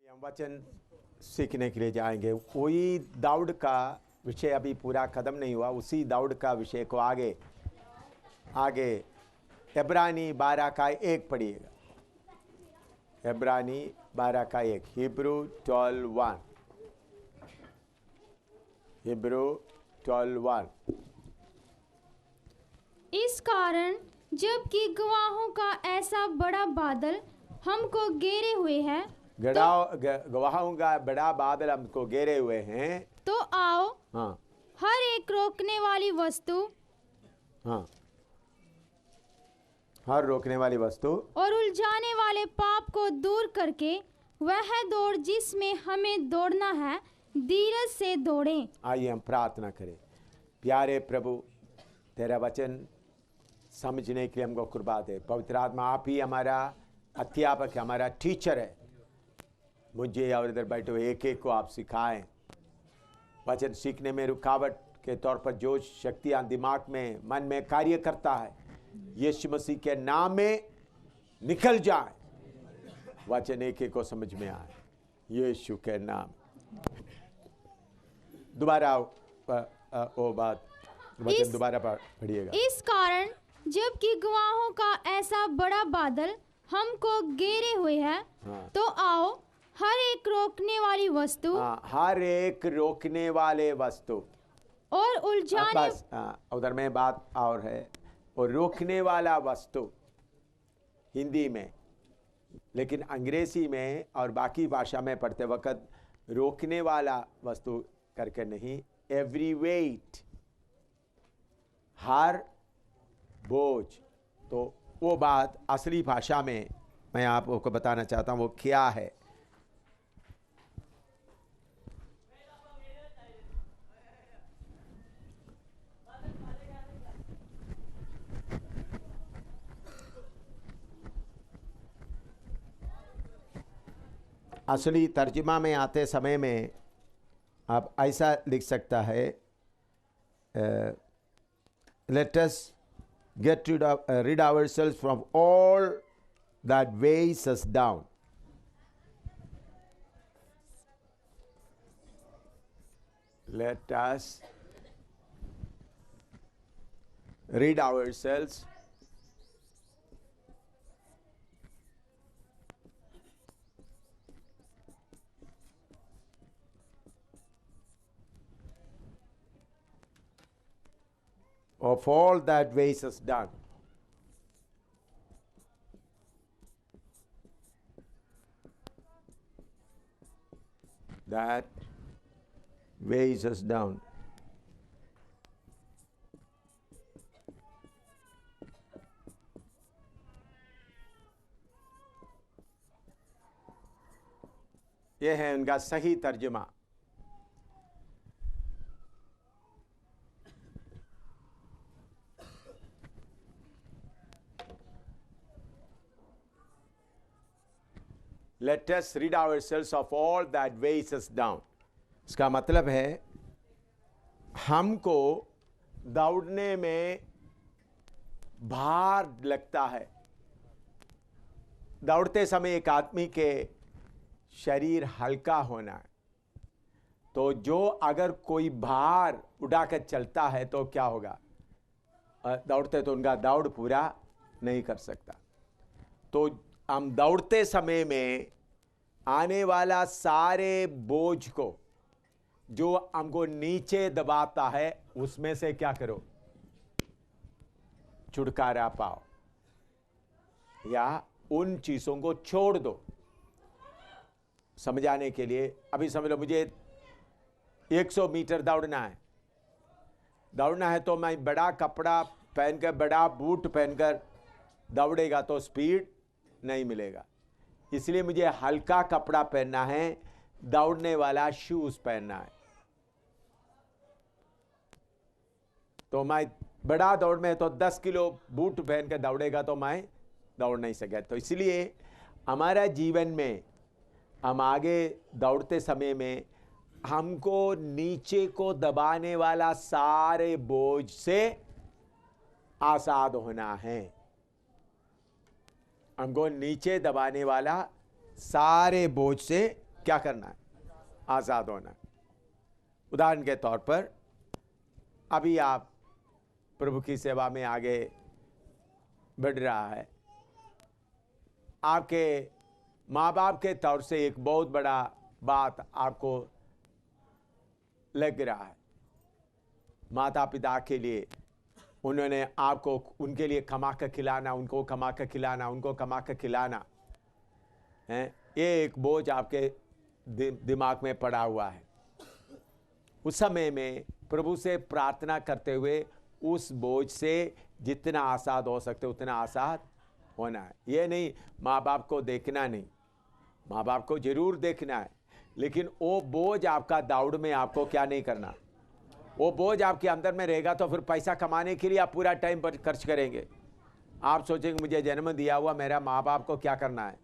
हम वचन सीखने के लिए जाएंगे। वही दाऊद का विषय अभी पूरा खत्म नहीं हुआ, उसी दाऊद का विषय को आगे इब्रानी 12 का 1 पढ़िएगा। इब्रानी 12 का 1, हिब्रू 12:1, हिब्रू 12:1। इस कारण जबकि गवाहों का ऐसा बड़ा बादल हमको घेरे हुए है, गवाहों का बड़ा बादल हमको घेरे हुए हैं, तो आओ हाँ हर एक रोकने वाली वस्तु हाँ, हर रोकने वाली वस्तु और उलझाने वाले पाप को दूर करके वह दौड़ जिसमें हमें दौड़ना है, धीरज से दौड़ें। आइए हम प्रार्थना करें। प्यारे प्रभु, तेरा वचन समझने के लिए हमको कृपा दे। पवित्र आत्मा, आप ही हमारा अध्यापक है, हमारा टीचर है। मुझे और इधर बैठे हुए एक एक को आप सिखाएं। वचन सीखने में रुकावट के तौर पर जो शक्तियां दिमाग में, मन में कार्य करता है, यीशु मसीह के नाम में निकल जाए। वचन एक एक को समझ में आए, यीशु के नाम। दोबारा वो बात वचन दोबारा पढ़िएगा। इस कारण जबकि गवाहों का ऐसा बड़ा बादल हमको घेरे हुए है, हाँ। तो आओ हर एक रोकने वाली वस्तु हर एक रोकने वाले वस्तु और उलझाने बस उधर में बात और है, और रोकने वाला वस्तु हिंदी में, लेकिन अंग्रेजी में और बाकी भाषा में पढ़ते वक्त रोकने वाला वस्तु करके नहीं, एवरी वेट, हर बोझ। तो वो बात असली भाषा में मैं आपको बताना चाहता हूँ वो क्या है। असली तर्जुमा में आते समय में आप ऐसा लिख सकता है, let us gate rid ourselves from all that weighs us down. Let us rid ourselves of all that weighs us down. That weighs us down. यह है उनका सही तर्जुमा। Let us rid ourselves of all that weighs us down. इसका मतलब है हमको दौड़ने में भार लगता है। दौड़ते समय एक आदमी के शरीर हल्का होना है, तो जो अगर कोई भार उठाकर चलता है तो क्या होगा, दौड़ते तो उनका दौड़ पूरा नहीं कर सकता। तो हम दौड़ते समय में आने वाला सारे बोझ को जो हमको नीचे दबाता है, उसमें से क्या करो, छुटकारा पाओ, या उन चीजों को छोड़ दो। समझाने के लिए अभी समझ लो, मुझे 100 मीटर दौड़ना है तो मैं बड़ा कपड़ा पहनकर, बड़ा बूट पहनकर दौड़ेगा तो स्पीड नहीं मिलेगा। इसलिए मुझे हल्का कपड़ा पहनना है, दौड़ने वाला शूज पहनना है। तो मैं बड़ा दौड़ में तो 10 किलो बूट पहन कर दौड़ेगा तो मैं दौड़ नहीं सकेगा। तो इसलिए हमारा जीवन में हम आगे दौड़ते समय में हमको नीचे को दबाने वाला सारे बोझ से आजाद होना है। हमको नीचे दबाने वाला सारे बोझ से क्या करना है? आज़ाद होना है। उदाहरण के तौर पर अभी आप प्रभु की सेवा में आगे बढ़ रहा है, आपके माँ बाप के तौर से एक बहुत बड़ा बात आपको लग रहा है। माता पिता के लिए उन्होंने आपको उनके लिए कमा कर खिलाना, उनको कमा कर खिलाना, उनको कमा कर खिलाना है, ये एक बोझ आपके दिमाग में पड़ा हुआ है। उस समय में प्रभु से प्रार्थना करते हुए उस बोझ से जितना आज़ाद हो सकते उतना आज़ाद होना है। ये नहीं माँ बाप को देखना नहीं, माँ बाप को जरूर देखना है, लेकिन वो बोझ आपका दौड़ में आपको क्या नहीं करना। वो बोझ आपके अंदर में रहेगा तो फिर पैसा कमाने के लिए आप पूरा टाइम पर खर्च करेंगे। आप सोचेंगे मुझे जन्म दिया हुआ मेरा माँ बाप को क्या करना है,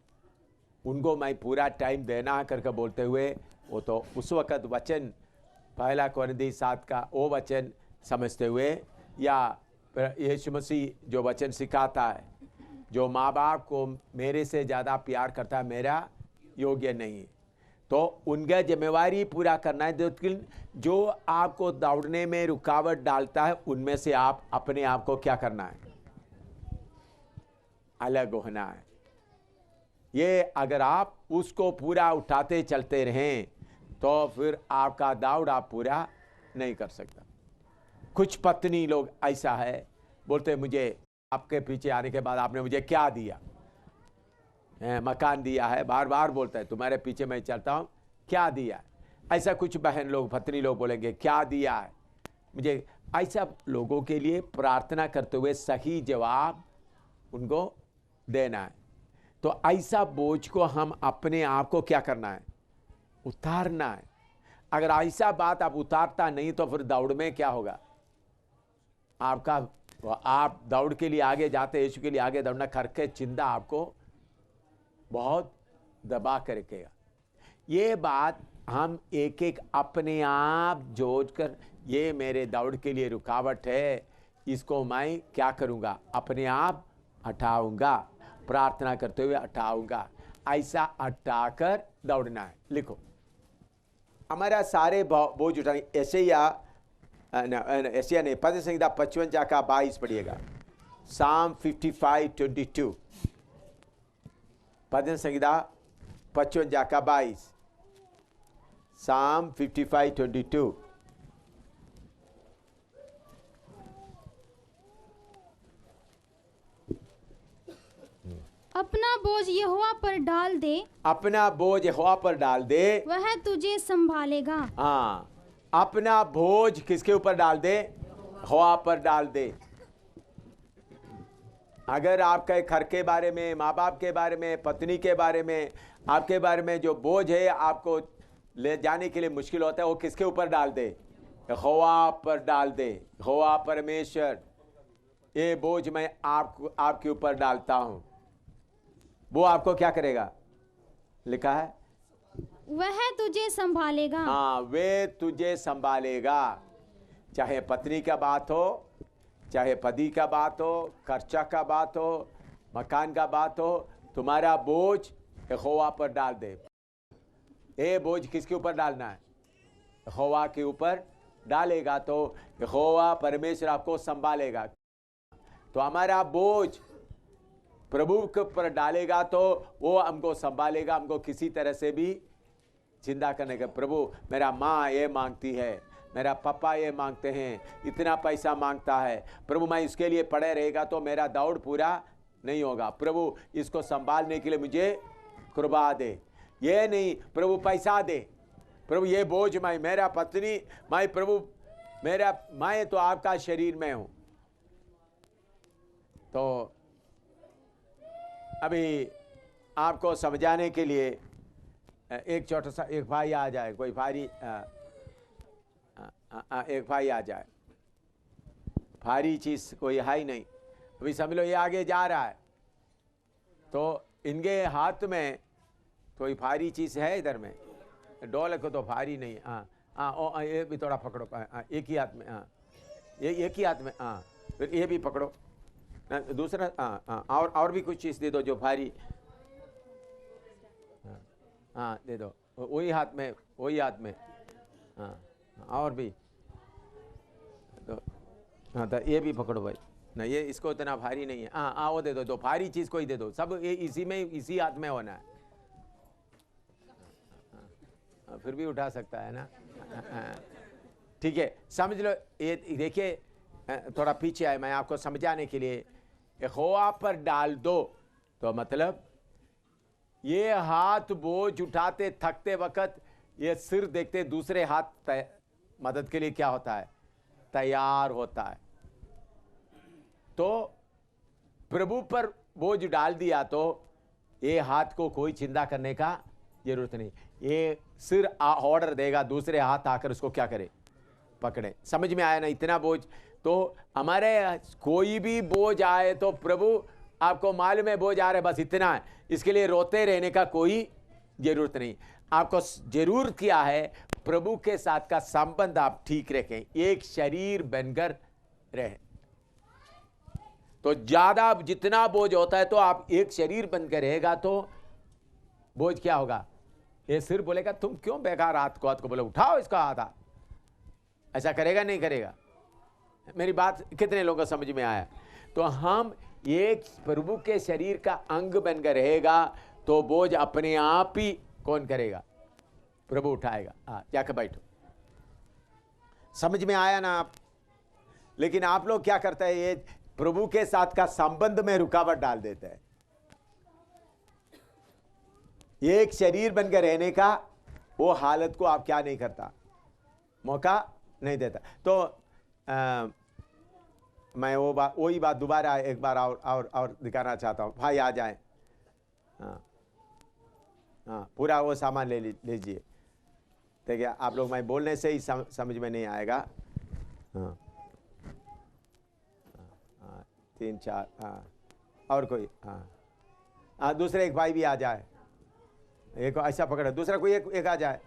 उनको मैं पूरा टाइम देना है करके बोलते हुए वो तो उस वक़्त वचन 1 कोरिन्थी 7 का वो वचन समझते हुए, या यीशु मसीह जो वचन सिखाता है, जो माँ बाप को मेरे से ज़्यादा प्यार करता है मेरा योग्य नहीं, तो उनका जिम्मेवारी पूरा करना है। लेकिन जो आपको दौड़ने में रुकावट डालता है उनमें से आप अपने आप को क्या करना है, अलग होना है। ये अगर आप उसको पूरा उठाते चलते रहें तो फिर आपका दौड़ आप पूरा नहीं कर सकता। कुछ पत्नी लोग ऐसा है, बोलते मुझे आपके पीछे आने के बाद आपने मुझे क्या दिया, मकान दिया है, बार बार बोलता है तुम्हारे पीछे मैं चलता हूँ, क्या दिया है। ऐसा कुछ बहन लोग पत्नी लोग बोलेंगे क्या दिया है मुझे। ऐसा लोगों के लिए प्रार्थना करते हुए सही जवाब उनको देना है। तो ऐसा बोझ को हम अपने आप को क्या करना है, उतारना है। अगर ऐसा बात आप उतारता नहीं तो फिर दौड़ में क्या होगा, आपका आप दौड़ के लिए आगे जाते, यीशु के लिए आगे दौड़ना करके चिंता आपको बहुत दबा कर रखेगा। ये बात हम एक एक अपने आप जोड़ कर, ये मेरे दौड़ के लिए रुकावट है, इसको मैं क्या करूँगा, अपने आप हटाऊंगा, प्रार्थना करते हुए हटाऊंगा। ऐसा हटाकर दौड़ना है। लिखो, हमारा सारे बोझ उठाने। एशिया ने पद संहिता 55 का 22 पढ़िएगा। Psalm 55:22, पद संहिता 55 का 22। Psalm 55:22। अपना बोझ यहोवा पर डाल दे, अपना बोझ यहोवा पर डाल दे, वह तुझे संभालेगा। हाँ, अपना बोझ किसके ऊपर डाल दे, यहोवा पर डाल दे। अगर आपके घर के बारे में, माँ बाप के बारे में, पत्नी के बारे में, आपके बारे में जो बोझ है आपको ले जाने के लिए मुश्किल होता है, वो किसके ऊपर डाल दे, यहोवा पर डाल दे। यहोवा परमेश्वर, ये बोझ मैं आपके ऊपर डालता हूं, वो आपको क्या करेगा, लिखा है वह तुझे संभालेगा। हाँ, वे तुझे संभालेगा। चाहे पत्नी का बात हो, चाहे पति का बात हो, खर्चा का बात हो, मकान का बात हो, तुम्हारा बोझ यहोवा पर डाल दे। ये बोझ किसके ऊपर डालना है, यहोवा के ऊपर डालेगा तो यहोवा परमेश्वर आपको संभालेगा। तो हमारा बोझ प्रभु के ऊपर डालेगा तो वो हमको संभालेगा। हमको किसी तरह से भी चिंता करने का, प्रभु मेरा माँ ये मांगती है, मेरा पापा ये मांगते हैं, इतना पैसा मांगता है, प्रभु मैं इसके लिए पड़े रहेगा तो मेरा दौड़ पूरा नहीं होगा, प्रभु इसको संभालने के लिए मुझे कृपा दे। ये नहीं प्रभु पैसा दे, प्रभु ये बोझ मैं, मेरा पत्नी मैं, प्रभु मेरा मैं तो आपका शरीर में हूं। तो अभी आपको समझाने के लिए एक छोटा सा, एक भाई आ जाए, कोई भारी एक भाई आ जाए, भारी चीज कोई है ही नहीं। अभी समझ लो ये आगे जा रहा है तो इनके हाथ में कोई भारी चीज है, इधर में ढोलक को तो भारी नहीं। हाँ, ये भी थोड़ा पकड़ो, एक ही हाथ में, हाँ ये एक ही हाथ में, हाँ फिर ये भी पकड़ो, दूसरा और भी कुछ चीज दे दो जो भारी, हाँ दे दो, वही हाथ में, वही हाथ में। हाँ, और भी तो, हाँ तो ये भी पकड़ो भाई ना, ये इसको इतना भारी नहीं है। हाँ वो दे दो, जो भारी चीज को ही दे दो, सब ये इसी में, इसी हाथ में होना है। फिर भी उठा सकता है ना। ठीक है, समझ लो। ये देखिए, थोड़ा पीछे आए, मैं आपको समझाने के लिए। यहोवा पर डाल दो तो मतलब ये हाथ बोझ उठाते थकते वक्त ये सिर देखते दूसरे हाथ मदद के लिए क्या होता है, तैयार होता है। तो प्रभु पर बोझ डाल दिया तो ये हाथ को कोई चिंता करने का जरूरत नहीं। ये सिर ऑर्डर देगा, दूसरे हाथ आकर उसको क्या करे, पकड़े। समझ में आया ना इतना बोझ? तो हमारे कोई भी बोझ आए तो प्रभु आपको मालूम है बोझ आ रहा है, बस इतना है, इसके लिए रोते रहने का कोई जरूरत नहीं। आपको जरूर क्या है, प्रभु के साथ का संबंध आप ठीक रखें, एक शरीर बनकर रहे। तो ज्यादा जितना बोझ होता है तो आप एक शरीर बनकर रहेगा तो बोझ क्या होगा, ये सिर बोलेगा तुम क्यों बेकार हाथ को बोले उठाओ इसका हाथ, ऐसा करेगा नहीं करेगा? मेरी बात कितने लोगों को समझ में आया? तो हम एक प्रभु के शरीर का अंग बनकर रहेगा तो बोझ अपने आप ही कौन करेगा, प्रभु उठाएगा। जाकर बैठो। समझ में आया ना आप? लेकिन आप लोग क्या करते हैं, ये प्रभु के साथ का संबंध में रुकावट डाल देते हैं। एक शरीर बनकर रहने का वो हालत को आप क्या नहीं करता, मौका नहीं देता। तो मैं वही बात दोबारा एक बार और दिखाना चाहता हूँ। भाई आ जाए, हाँ पूरा वो सामान ले लीजिए। देखिए आप लोग, मैं बोलने से ही समझ में नहीं आएगा। हाँ 3 4, हाँ और कोई, हाँ दूसरे एक भाई भी आ जाए, एक ऐसा पकड़ो, दूसरा कोई एक आ जाए।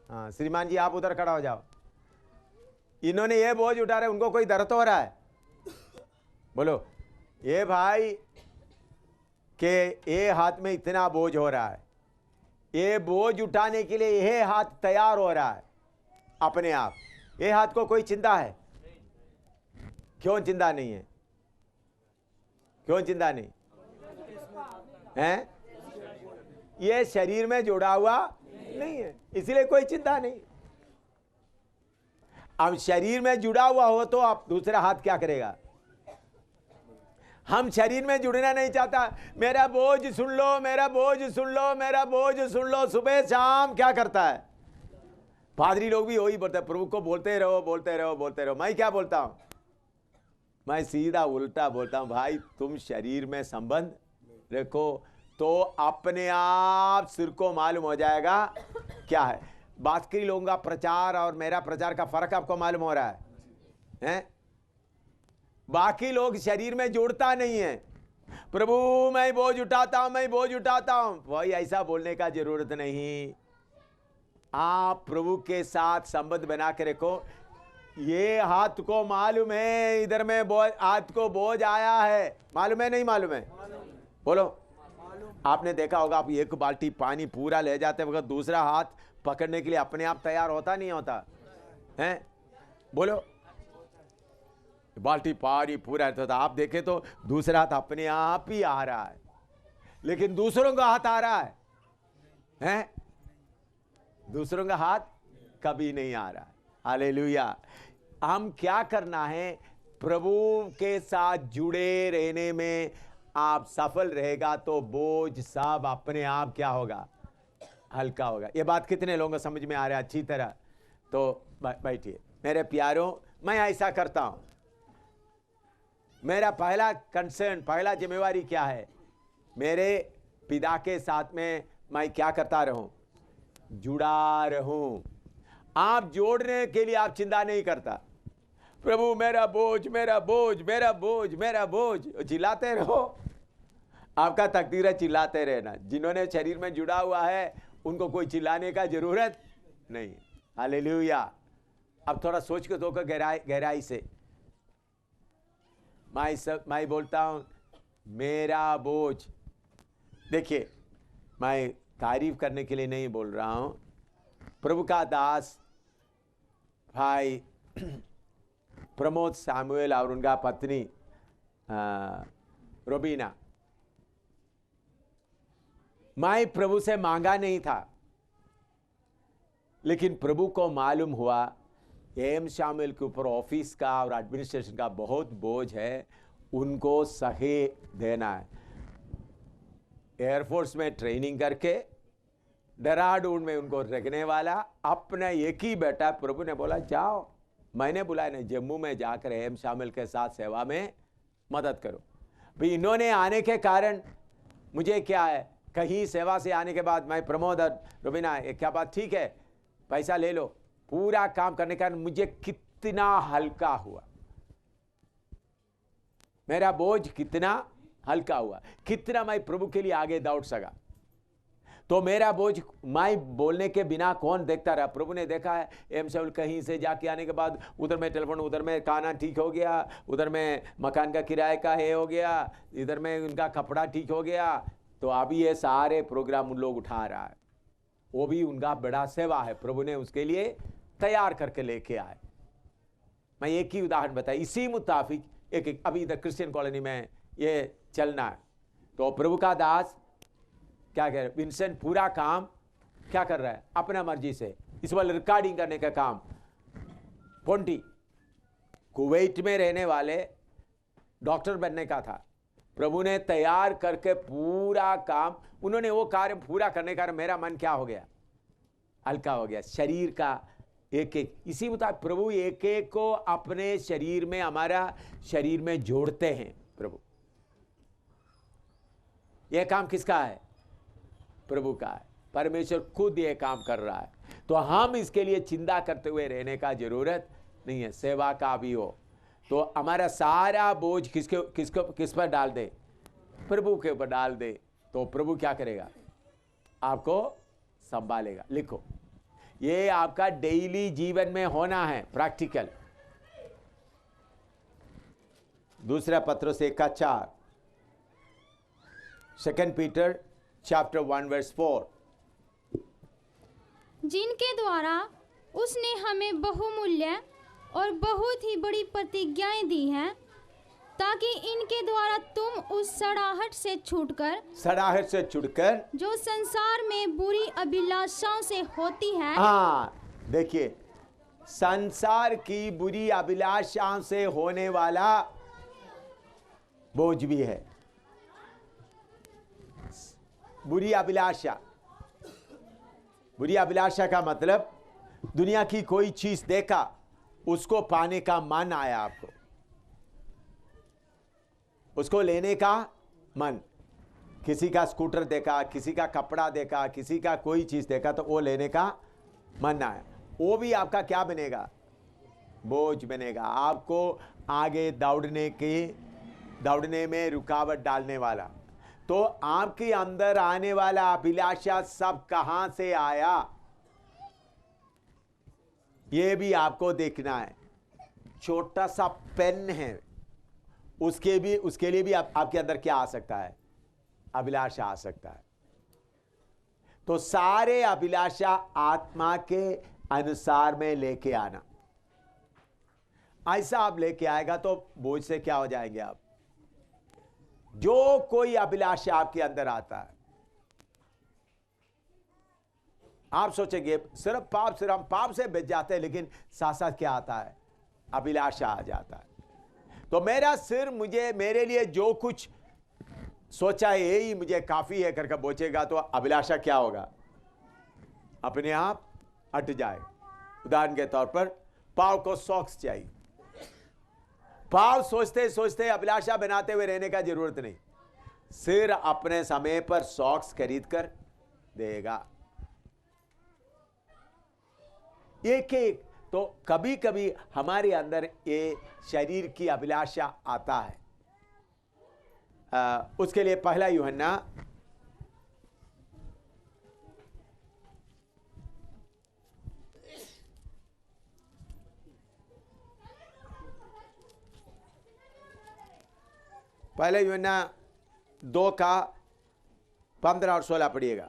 हाँ श्रीमान जी आप उधर खड़ा हो जाओ। इन्होंने ये बोझ उठा रहे, उनको कोई दर्द हो रहा है? बोलो, ये भाई के ये हाथ में इतना बोझ हो रहा है, ये बोझ उठाने के लिए ये हाथ तैयार हो रहा है अपने आप। ये हाथ को कोई चिंता है? क्यों चिंता नहीं है? क्यों चिंता नहीं है? ये शरीर में जुड़ा हुआ नहीं है, इसलिए कोई चिंता नहीं। अब शरीर में जुड़ा हुआ हो तो आप दूसरा हाथ क्या करेगा? हम शरीर में जुड़ना नहीं चाहता। मेरा बोझ सुन लो, मेरा बोझ सुन लो, मेरा बोझ सुन लो। सुबह शाम क्या करता है? पादरी लोग भी वही बोलते हैं, प्रभु को बोलते रहो बोलते रहो बोलते रहो। मैं क्या बोलता हूं? मैं सीधा उल्टा बोलता हूं, भाई तुम शरीर में संबंध रखो तो अपने आप सिर को मालूम हो जाएगा क्या है। बाकी लोगों का प्रचार और मेरा प्रचार का फर्क आपको मालूम हो रहा है? बाकी लोग शरीर में जुड़ता नहीं है। प्रभु मैं बोझ उठाता हूं, मैं बोझ उठाता हूं, वही ऐसा बोलने का जरूरत नहीं। आप प्रभु के साथ संबंध बना के रखो। ये हाथ को मालूम है इधर में हाथ को बोझ आया है, मालूम है नहीं मालूम है? बोलो। आपने देखा होगा, आप एक बाल्टी पानी पूरा ले जाते वक्त दूसरा हाथ पकड़ने के लिए अपने आप तैयार होता नहीं होता है? बोलो। बाल्टी पानी पूरा रहता था, आप देखे तो दूसरा हाथ अपने आप ही आ रहा है, लेकिन दूसरों का हाथ आ रहा है? दूसरों का हाथ कभी नहीं आ रहा है। हालेलुया। हम क्या करना है? प्रभु के साथ जुड़े रहने में आप सफल रहेगा तो बोझ सब अपने आप क्या होगा, हल्का होगा। ये बात कितने लोगों को समझ में आ रहा है अच्छी तरह? तो बैठिए मेरे प्यारों, मैं ऐसा करता हूं। मेरा पहला कंसर्न, पहला जिम्मेवारी क्या है? मेरे पिता के साथ में मैं क्या करता रहूं? जुड़ा रहूं। आप जोड़ने के लिए आप चिंता नहीं करता, प्रभु मेरा बोझ मेरा बोझ मेरा बोझ मेरा बोझ, चिल्लाते रहो। आपका तकदीर है चिल्लाते रहना। जिन्होंने शरीर में जुड़ा हुआ है उनको कोई चिल्लाने का जरूरत नहीं। हालेलुया। अब थोड़ा सोच के धोकर गहराई से मैं बोलता हूं मेरा बोझ। देखिए मैं तारीफ करने के लिए नहीं बोल रहा हूं। प्रभु का दास भाई प्रमोद सैमुअल और उनका पत्नी रोबीना, मैं प्रभु से मांगा नहीं था, लेकिन प्रभु को मालूम हुआ एम शामिल के ऊपर ऑफिस का और एडमिनिस्ट्रेशन का बहुत बोझ है, उनको सही देना है। एयरफोर्स में ट्रेनिंग करके देहरादून में उनको रखने वाला अपना एक ही बेटा, प्रभु ने बोला जाओ, मैंने बुलाया नहीं, जम्मू में जाकर एम शामिल के साथ सेवा में मदद करो। भाई इन्होंने आने के कारण मुझे क्या है, कहीं सेवा से आने के बाद मैं प्रमोद और रुबीना क्या बात, ठीक है पैसा ले लो, पूरा काम करने के कारण मुझे कितना हल्का हुआ, मेरा बोझ कितना हल्का हुआ, कितना मैं प्रभु के लिए आगे दौड़ सका। तो मेरा बोझ मैं बोलने के बिना कौन देखता रहा, प्रभु ने देखा है। एम शामिल कहीं से जाके आने के बाद उधर में टेलीफोन, उधर में खाना ठीक हो गया, उधर में मकान का किराए का है हो गया, इधर में उनका कपड़ा ठीक हो गया, तो अभी ये सारे प्रोग्राम उन लोग उठा रहा है। वो भी उनका बड़ा सेवा है, प्रभु ने उसके लिए तैयार करके लेके आए। मैं एक ही उदाहरण बताया, इसी मुताबिक एक अभी इधर क्रिश्चियन कॉलोनी में ये चलना है। तो प्रभु का दास क्या कह रहे, विंसेंट पूरा काम क्या कर रहा है अपना मर्जी से, इस बार रिकॉर्डिंग करने का काम। पोंटी कुवैत में रहने वाले डॉक्टर बनने का था, प्रभु ने तैयार करके पूरा काम, उन्होंने वो कार्य पूरा करने का मेरा मन क्या हो गया, हल्का हो गया। शरीर का एक एक, इसी मुताबिक प्रभु एक एक को अपने शरीर में, हमारा शरीर में जोड़ते हैं। प्रभु यह काम किसका है, प्रभु का है, परमेश्वर खुद यह काम कर रहा है। तो हम इसके लिए चिंता करते हुए रहने का जरूरत नहीं है। सेवा का भी हो तो हमारा सारा बोझ किस पर डाल दे, प्रभु के ऊपर डाल दे, तो प्रभु क्या करेगा, आपको संभालेगा। लिखो, ये आपका डेली जीवन में होना है, प्रैक्टिकल। दूसरा पत्रोस 1:4, 2 पीटर चैप्टर 1 वर्स 4, जिनके द्वारा उसने हमें बहुमूल्य और बहुत ही बड़ी प्रतिज्ञाएं दी हैं, ताकि इनके द्वारा तुम उस सड़ाहट से छूटकर जो संसार में बुरी अभिलाषाओं से होती है। हाँ देखिए, संसार की बुरी अभिलाषाओं से होने वाला बोझ भी है। बुरी अभिलाषा का मतलब दुनिया की कोई चीज देखा, उसको पाने का मन आया, आपको उसको लेने का मन, किसी का स्कूटर देखा, किसी का कपड़ा देखा, किसी का कोई चीज देखा, तो वो लेने का मन आया, वो भी आपका क्या बनेगा, बोझ बनेगा, आपको आगे दौड़ने में रुकावट डालने वाला। तो आपके अंदर आने वाला अभिलाषा सब कहां से आया, यह भी आपको देखना है। छोटा सा पेन है, उसके लिए भी आपके अंदर क्या आ सकता है, अभिलाषा आ सकता है। तो सारे अभिलाषा आत्मा के अनुसार में लेके आना, ऐसा आप लेके आएगा तो बोझ से क्या हो जाएंगे आप। जो कोई अभिलाषा आपके अंदर आता है, आप सोचेंगे सिर्फ हम पाप से बच जाते हैं, लेकिन साथ साथ क्या आता है, अभिलाषा आ जाता है। तो मेरा सिर मेरे लिए जो कुछ सोचा है यही मुझे काफी है करके बोचेगा, तो अभिलाषा क्या होगा, अपने आप हट जाएगा। उदाहरण के तौर पर पाव को सॉक्स चाहिए, पाव सोचते सोचते अभिलाषा बनाते हुए रहने का जरूरत नहीं, सिर अपने समय पर सॉक्स खरीद कर देगा। एक एक, तो कभी कभी हमारे अंदर ये शरीर की अभिलाषा आता है। उसके लिए पहला यूहन्ना पहले यूहन्ना 2 का 15 और 16 पढ़िएगा।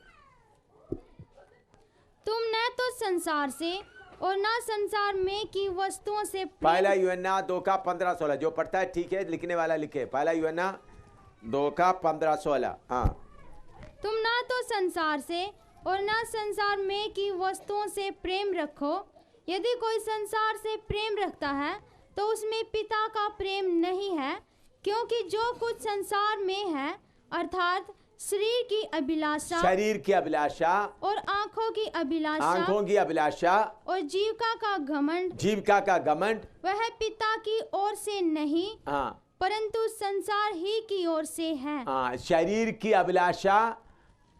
संसार से और ना संसार में की वस्तुओं से पहला यूहन्ना 2:15-16 जो पढ़ता है ठीक है, लिखने वाला लिखे। पहला यूहन्ना 2:15-16। हाँ, तुम ना तो संसार से और ना संसार में की वस्तुओं से प्रेम रखो। यदि कोई संसार से प्रेम रखता है तो उसमें पिता का प्रेम नहीं है, क्योंकि जो कुछ संसार में है अर्थात शरीर की अभिलाषा और आंखों की अभिलाषा और जीविका का घमंड वह पिता की ओर से नहीं, हाँ, परंतु संसार ही की ओर से है। हाँ, शरीर की अभिलाषा,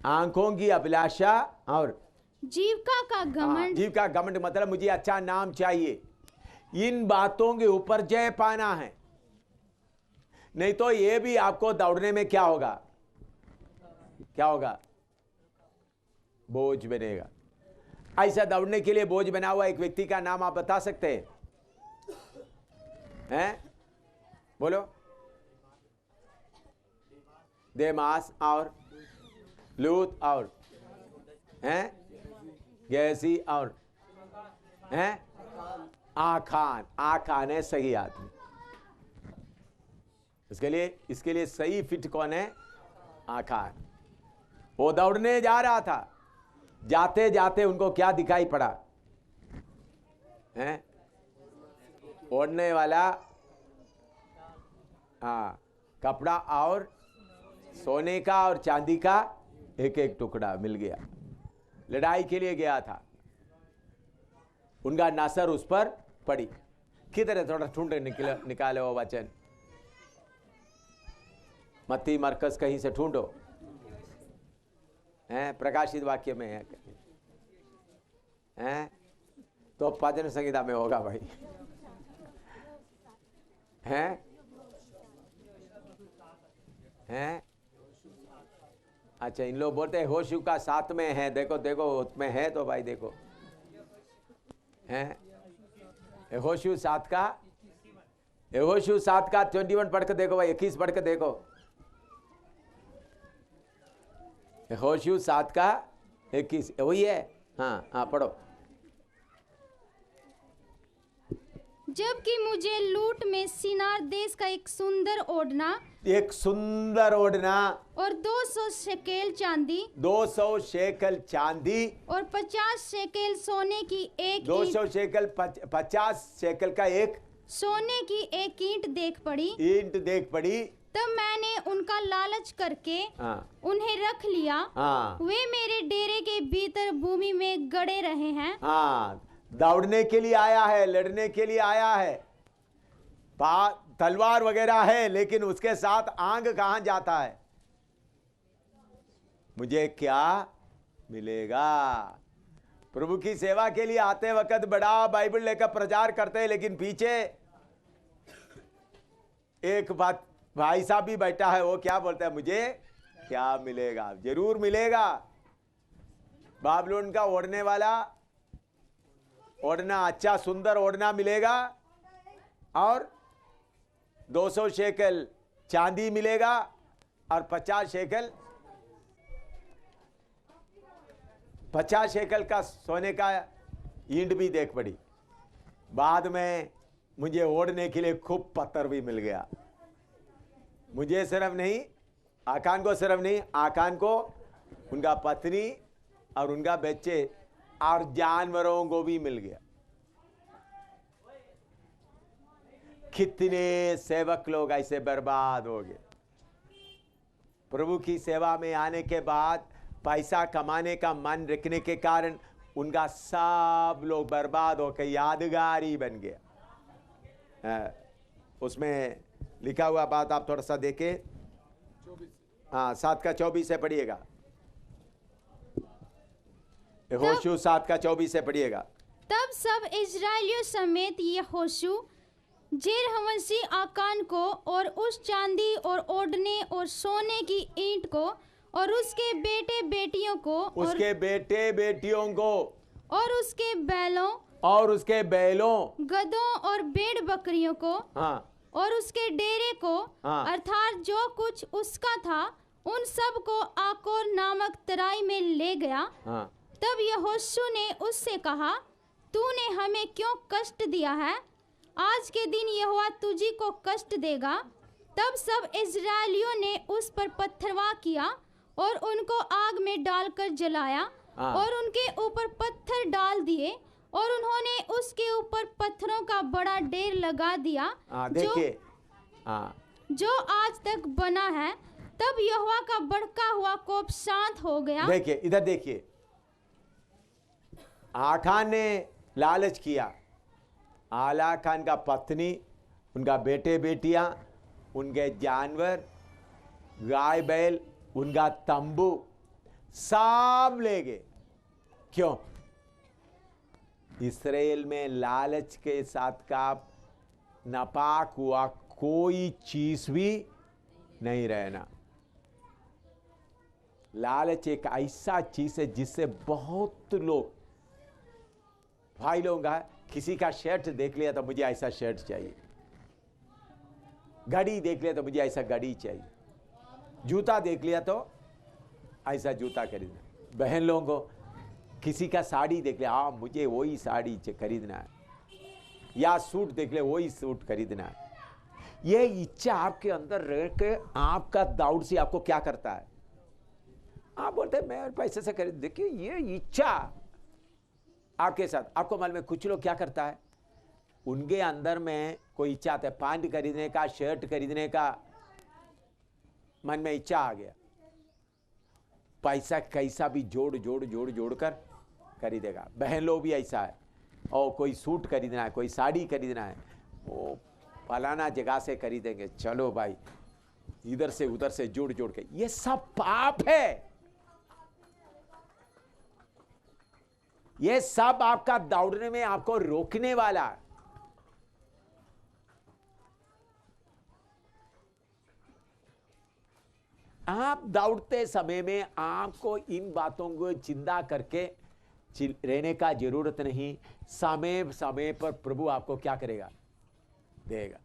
आंखों की अभिलाषा और जीविका का घमंड। जीविका का घमंड मतलब मुझे अच्छा नाम चाहिए, इन बातों के ऊपर जय पाना है। नहीं तो ये भी आपको दौड़ने में क्या होगा, बोझ बनेगा। ऐसा दौड़ने के लिए बोझ बना हुआ एक व्यक्ति का नाम आप बता सकते हैं? बोलो। देमास और लूत और गैसी और आखान है सही आदमी। इसके लिए सही फिट कौन है? आखान। वो दौड़ने जा रहा था, जाते जाते उनको क्या दिखाई पड़ा? ओढ़ने वाला कपड़ा और सोने का और चांदी का एक एक टुकड़ा मिल गया। लड़ाई के लिए गया था, उनका नजर उस पर पड़ी। किधर है? थोड़ा ढूंढ निकाले वो वचन, मत्ती मरकस कहीं से ढूंढो। प्रकाशित वाक्य में है तो भजन संहिता में होगा भाई। हैं अच्छा, इन लोग बोलते हैं होशू का 7 में है। देखो देखो उसमें है तो भाई देखो, हैं होशू 7 का 21 पढ़ के देखो भाई, 21 पढ़ के देखो। होशू 7 का 21 वही है। हाँ पढ़ो। जबकि मुझे लूट में सिनार देश का एक सुंदर ओढ़ना और 200 शेकेल चांदी और 50 शेकेल सोने की एक 200 शेकेल 50 शेकेल का एक सोने की एक ईंट देख पड़ी। तब मैंने उनका लालच करके उन्हें रख लिया। वे मेरे डेरे के भीतर भूमि में गड़े रहे हैं। दौड़ने के लिए आया है, लड़ने के लिए आया है, तलवार वगैरह है, लेकिन उसके साथ आंग कहां जाता है? मुझे क्या मिलेगा? प्रभु की सेवा के लिए आते वक्त बड़ा बाइबल लेकर प्रचार करते हैं, लेकिन पीछे एक बात भाई साहब भी बैठा है, वो क्या बोलता है? मुझे क्या मिलेगा? जरूर मिलेगा। बाबलोन का ओढ़ना अच्छा सुंदर ओढ़ना मिलेगा और 200 शेकल चांदी मिलेगा और 50 शेकल का सोने का ईंट भी देख पड़ी। बाद में मुझे ओढ़ने के लिए खूब पत्थर भी मिल गया। मुझे सिर्फ नहीं, आकान को सिर्फ नहीं, आकान को उनका पत्नी और उनका बच्चे और जानवरों को भी मिल गया। कितने सेवक लोग ऐसे बर्बाद हो गए। प्रभु की सेवा में आने के बाद पैसा कमाने का मन रखने के कारण उनका सब लोग बर्बाद होकर यादगारी बन गया। उसमें लिखा हुआ बात आप थोड़ा सा देखें। 7 का 24 से पढ़िएगा। यहोशू 7 का 24 से पढ़िएगा। तब सब इजरायलियों समेत यहोशू जेरहवंशी आकान को और उस चांदी और ओढ़ने और सोने की ईंट को और उसके बेटे बेटियों को और उसके बैलों गधों और भेड़ बकरियों को और उसके डेरे को अर्थात जो कुछ उसका था उन सब को आकोर नामक तराई में ले गया। तब यहोशू ने उससे कहा, तूने हमें क्यों कष्ट दिया है? आज के दिन यहोवा तुझी को कष्ट देगा। तब सब इस्राएलियों ने उस पर पत्थरवाह किया और उनको आग में डालकर जलाया और उनके ऊपर पत्थर डाल दिए और उन्होंने उसके ऊपर पत्थरों का बड़ा ढेर लगा दिया जो आज तक बना है। तब यहोवा का भड़का हुआ कोप शांत हो गया। देखिए, इधर देखिए, आखान ने लालच किया। आला खान का पत्नी, उनका बेटे बेटियां, उनके जानवर, गाय बैल, उनका तंबू सब ले गए। क्यों? इस्राएल में लालच के साथ का नापाक हुआ कोई चीज भी नहीं रहना। लालच एक ऐसा चीज है जिससे बहुत लोग, भाई लोग का किसी का शर्ट देख लिया तो मुझे ऐसा शर्ट चाहिए, घड़ी देख लिया तो मुझे ऐसा घड़ी चाहिए, जूता देख लिया तो ऐसा जूता खरीदना। बहन लोगों को किसी का साड़ी देख लिया, हाँ मुझे वही साड़ी खरीदना है, या सूट देख लिया वही सूट खरीदना है। ये इच्छा आपके अंदर रह के आपका दौड़ से आपको क्या करता है? आप बोलते हैं मैं पैसे से खरीद। देखिए, ये इच्छा आपके साथ, आपको मालूम है कुछ लोग क्या करता है, उनके अंदर में कोई इच्छा आता है, पैंट खरीदने का, शर्ट खरीदने का, मन में इच्छा आ गया, पैसा कैसा भी जोड़ कर खरीदेगा। बहन लोग भी ऐसा है, और कोई सूट खरीदना है, कोई साड़ी खरीदना है, वो फलाना जगह से खरीदेंगे, चलो भाई इधर से उधर से जोड़ के। ये सब पाप है। ये सब आपका दौड़ने में आपको रोकने वाला। आप दौड़ते समय में आपको इन बातों को चिंता करके रहने का जरूरत नहीं। समय समय पर प्रभु आपको क्या करेगा? देगा।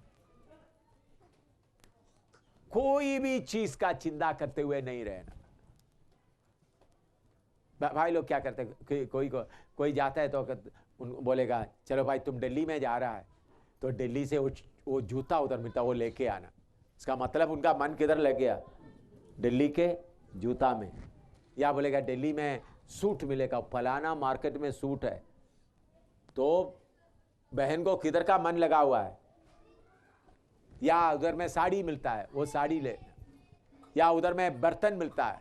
कोई भी चीज का चिंता करते हुए नहीं रहना। भाई लोग क्या करते हैं, कोई जाता है तो बोलेगा चलो भाई तुम दिल्ली में जा रहा है तो दिल्ली से वो जूता उधर मिलता वो लेके आना। इसका मतलब उनका मन किधर लग गया? दिल्ली के जूता में। या बोलेगा दिल्ली में सूट मिलेगा, फलाना मार्केट में सूट है, तो बहन को किधर का मन लगा हुआ है? या उधर में साड़ी मिलता है वो साड़ी ले, या उधर में बर्तन मिलता है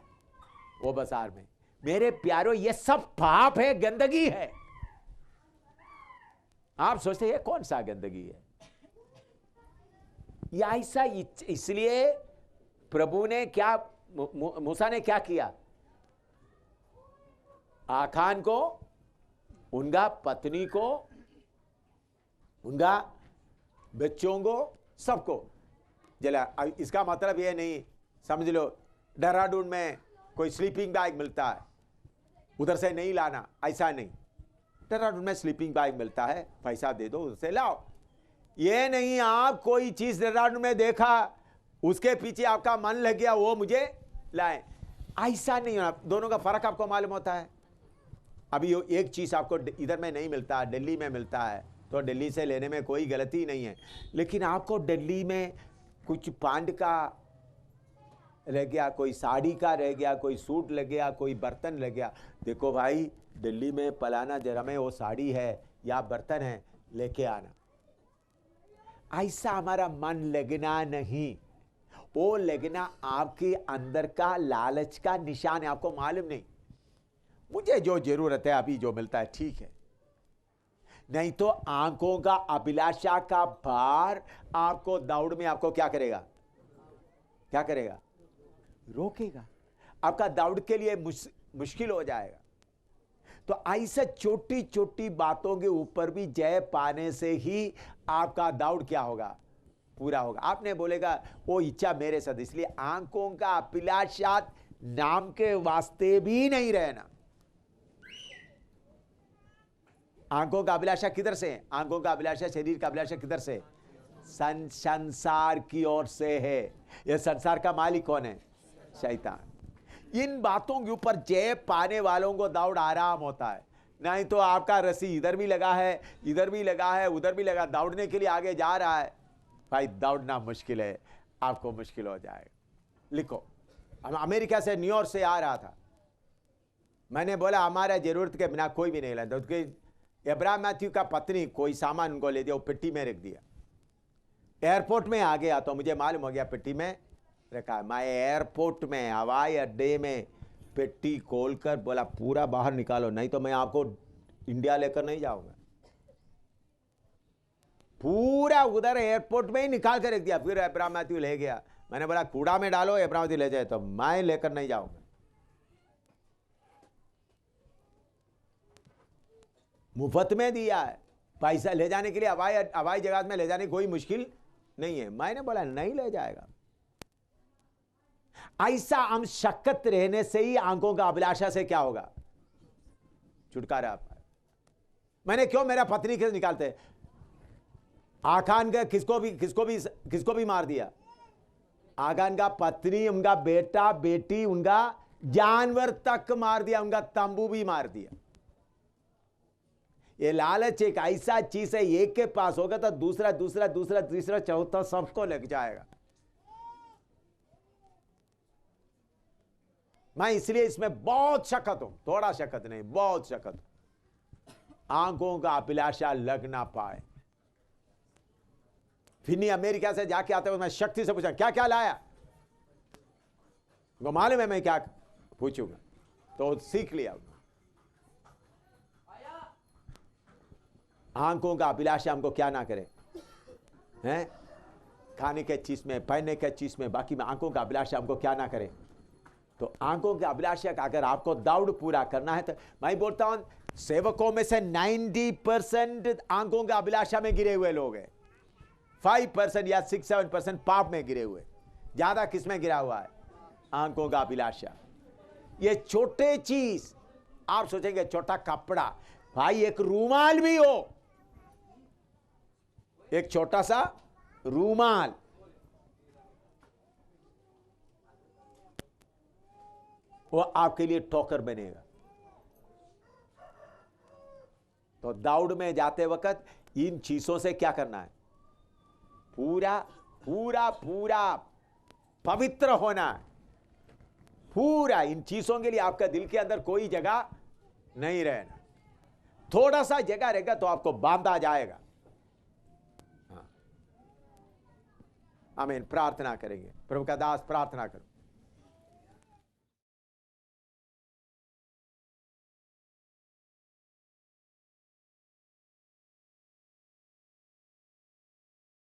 वो बाजार में। मेरे प्यारों, ये सब पाप है, गंदगी है। आप सोचते हैं कौन सा गंदगी है? या ऐसा इसलिए प्रभु ने क्या, मूसा ने क्या किया? आखान को, उनका पत्नी को, उनका बच्चों को, सबको जला। इसका मतलब ये नहीं समझ लो देहरादून में कोई स्लीपिंग बैग मिलता है उधर से नहीं लाना, ऐसा नहीं। देहरादून में स्लीपिंग बैग मिलता है, पैसा दे दो उधर से लाओ। ये नहीं आप कोई चीज देहरादून में देखा उसके पीछे आपका मन लग गया वो मुझे लाए, ऐसा नहीं होना। दोनों का फर्क आपको मालूम होता है। अभी एक चीज आपको इधर में नहीं मिलता, दिल्ली में मिलता है तो दिल्ली से लेने में कोई गलती नहीं है। लेकिन आपको दिल्ली में कुछ पैंट का रह गया, कोई साड़ी का रह गया, कोई सूट लग गया, कोई बर्तन लग गया, देखो भाई दिल्ली में फलाना जगह में वो साड़ी है या बर्तन है, लेके आना। ऐसा हमारा मन लगना नहीं। वो लगना आपके अंदर का लालच का निशान है। आपको मालूम नहीं, मुझे जो जरूरत है अभी जो मिलता है ठीक है, नहीं तो आंखों का अभिलाषा का भार आपको दौड़ में आपको क्या करेगा? क्या करेगा? रोकेगा। आपका दौड़ के लिए मुश्किल हो जाएगा। तो ऐसा छोटी छोटी बातों के ऊपर भी जय पाने से ही आपका दौड़ क्या होगा? पूरा होगा। आपने बोलेगा वो इच्छा मेरे साथ, इसलिए आंखों का अभिलाषा नाम के वास्ते भी नहीं रहना। आंखों का अभिलाषा किधर से? आंखों का अभिलाषा, शरीर का अभिलाषा किधर से? संसार की ओर से है। यह संसार का मालिक कौन है? शैतान। इन बातों के ऊपर जय पाने वालों को दौड़ आराम होता है। नहीं तो आपका रस्सी इधर भी लगा है, इधर भी लगा है, उधर भी लगा, दौड़ने के लिए आगे जा रहा है, भाई दौड़ना मुश्किल है, आपको मुश्किल हो जाएगा। लिखो, हम अमेरिका से न्यूयॉर्क से आ रहा था, मैंने बोला हमारा जरूरत के बिना कोई भी नहीं लाता। उसके अब्राहम मैथ्यू का पत्नी कोई सामान उनको ले दिया, वो पेटी में रख दिया। एयरपोर्ट में आ गया तो मुझे मालूम हो गया पेटी में रखा है। मैं एयरपोर्ट में, हवाई अड्डे में पेटी खोलकर बोला पूरा बाहर निकालो, नहीं तो मैं आपको इंडिया लेकर नहीं जाऊंगा। पूरा उधर एयरपोर्ट में ही निकाल कर रख दिया। फिर अब्राहम मैथ्यू ले गया, मैंने बोला कूड़ा में डालो, अब्राहम मैथ्यू ले जाए, तो मैं लेकर नहीं जाऊंगा। मुफ्त में दिया है, पैसा ले जाने के लिए हवाई जहाज में ले जाने की कोई मुश्किल नहीं है। मैंने बोला नहीं ले जाएगा। ऐसा हम शक्कत रहने से ही आंखों का अभिलाषा से क्या होगा, छुटकारा पाए। मैंने क्यों मेरा पत्नी के निकालते, आखान का किसको भी मार दिया, आखान का पत्नी, उनका बेटा बेटी, उनका जानवर तक मार दिया, उनका तंबू भी मार दिया। ये लालच एक ऐसा चीज है, एक के पास होगा तो दूसरा दूसरा दूसरा तीसरा चौथा सबको लग जाएगा। मैं इसलिए इसमें बहुत शक्कत हूं, थोड़ा शक्कत नहीं, बहुत शक्कत हूं। आंखों का अभिलाषा लग ना पाए। फिर अमेरिका से जाके आते हुए मैं शक्ति से पूछा क्या क्या लाया, वो मालूम है मैं क्या पूछूंगा, तो सीख लिया। आंखों का अभिलाषा हमको क्या ना करे, हैं, खाने के चीज में, पहनने के चीज में, बाकी में आंखों का अभिलाषा हमको क्या ना करे। तो आंखों के अभिलाषा का अगर आपको दौड़ पूरा करना है तो मैं बोलता हूं सेवकों में से 90% आंखों के अभिलाषा में गिरे हुए लोग हैं, 5% या 6-7% पाप में गिरे हुए। ज्यादा किस में गिरा हुआ है, आंखों का अभिलाषा। ये छोटे चीज, आप सोचेंगे छोटा कपड़ा, भाई एक रूमाल भी हो, एक छोटा सा रूमाल, वो आपके लिए ठोकर बनेगा। तो दौड़ में जाते वक्त इन चीजों से क्या करना है, पूरा पूरा पूरा पवित्र होना है। पूरा इन चीजों के लिए आपका दिल के अंदर कोई जगह नहीं रहना। थोड़ा सा जगह रहेगा तो आपको बांधा जाएगा। आमीन। प्रार्थना करेंगे। प्रभु का दास प्रार्थना करो।